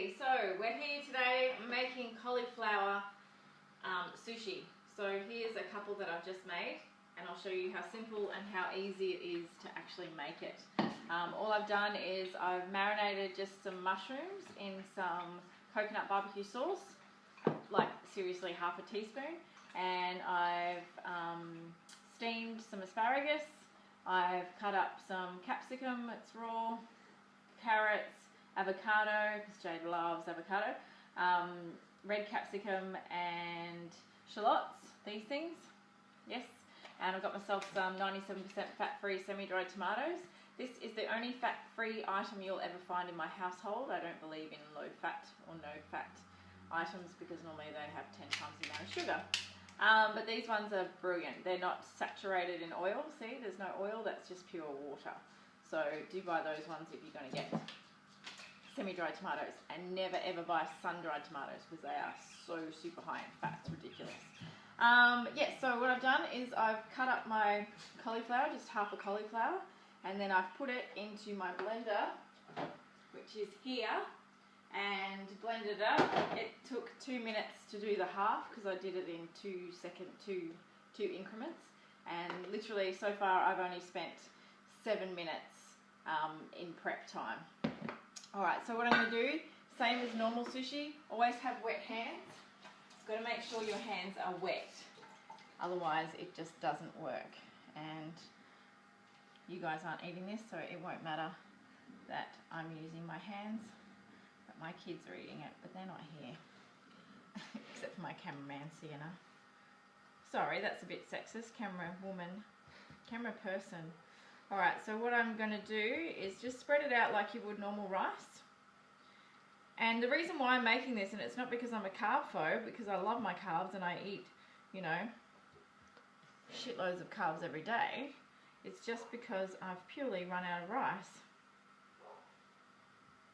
Hey, so we're here today making cauliflower sushi. So here's a couple that I've just made, and I'll show you how simple and how easy it is to actually make it. All I've done is I've marinated just some mushrooms in some coconut barbecue sauce, like seriously half a teaspoon, and I've steamed some asparagus. I've cut up some capsicum, it's raw, carrots, avocado, because Jade loves avocado, red capsicum and shallots, these things, yes. And I've got myself some 97% fat-free semi-dried tomatoes. This is the only fat-free item you'll ever find in my household. I don't believe in low-fat or no-fat items because normally they have 10 times the amount of sugar. But these ones are brilliant. They're not saturated in oil. See, there's no oil, that's just pure water. So do buy those ones if you're going to get semi-dried tomatoes, and never ever buy sun-dried tomatoes because they are so super high in fat. It's ridiculous. Yeah, so what I've done is I've cut up my cauliflower, just half a cauliflower, and then I've put it into my blender, which is here, and blended it up. It took 2 minutes to do the half because I did it in two increments, and literally so far I've only spent 7 minutes in prep time. Alright, so what I'm going to do, same as normal sushi, always have wet hands. You've got to make sure your hands are wet, otherwise it just doesn't work. And you guys aren't eating this, so it won't matter that I'm using my hands, but my kids are eating it, but they're not here, except for my cameraman, Sienna. Sorry, that's a bit sexist, camera woman, camera person. Alright, so what I'm going to do is just spread it out like you would normal rice. And the reason why I'm making this, and it's not because I'm a carb phobe, because I love my carbs and I eat, you know, shitloads of carbs every day. It's just because I've purely run out of rice.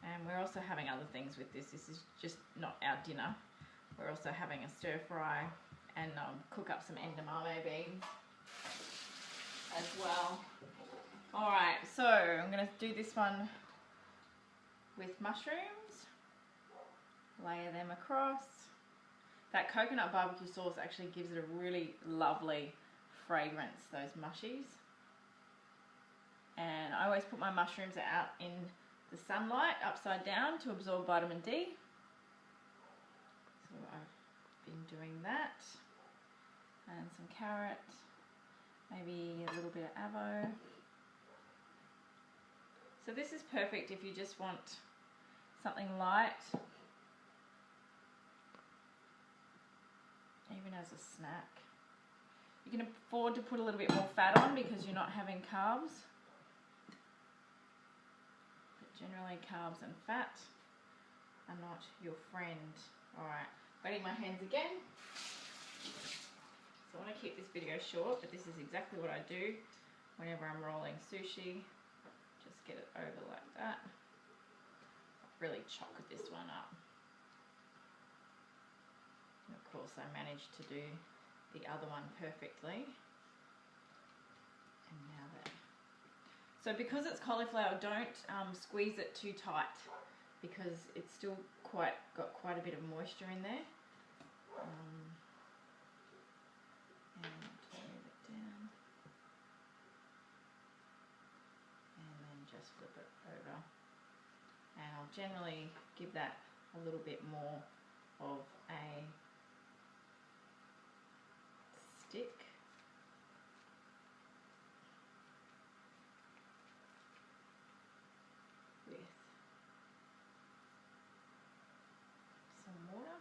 And we're also having other things with this. This is just not our dinner. We're also having a stir fry and cook up some edamame beans as well. Alright, so I'm going to do this one with mushrooms, layer them across. That coconut barbecue sauce actually gives it a really lovely fragrance, those mushies. And I always put my mushrooms out in the sunlight, upside down, to absorb vitamin D. So I've been doing that. And some carrot, maybe a little bit of avo. So this is perfect if you just want something light, even as a snack. You can afford to put a little bit more fat on because you're not having carbs. But generally carbs and fat are not your friend. Alright, wetting my hands again. So I want to keep this video short, but this is exactly what I do whenever I'm rolling sushi. Just get it over like that. I've really chocolate this one up. And of course I managed to do the other one perfectly. And now that. So because it's cauliflower, don't squeeze it too tight because it's still got quite a bit of moisture in there. And move it down. Just flip it over, and I'll generally give that a little bit more of a stick. With some water.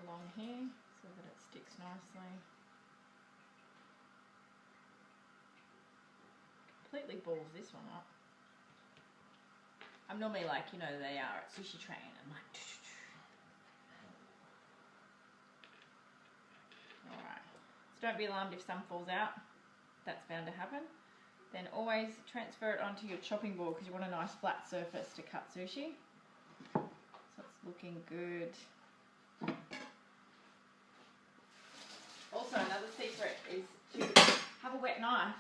Along here, so that it sticks nicely. Completely balls this one up. I'm normally like, you know, they are at Sushi Train. I'm like, alright. So don't be alarmed if some falls out. That's bound to happen. Then always transfer it onto your chopping board because you want a nice flat surface to cut sushi. So it's looking good. Also, another secret is to have a wet knife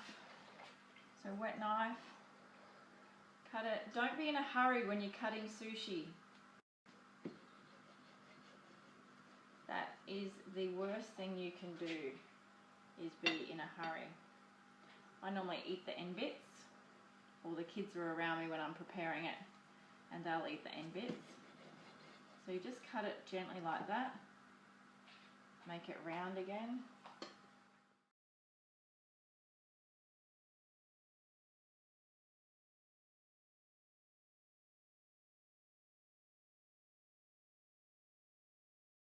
So wet knife, cut it. Don't be in a hurry when you're cutting sushi. That is the worst thing you can do, is be in a hurry. I normally eat the end bits, or the kids are around me when I'm preparing it, and they'll eat the end bits. So you just cut it gently like that. Make it round again.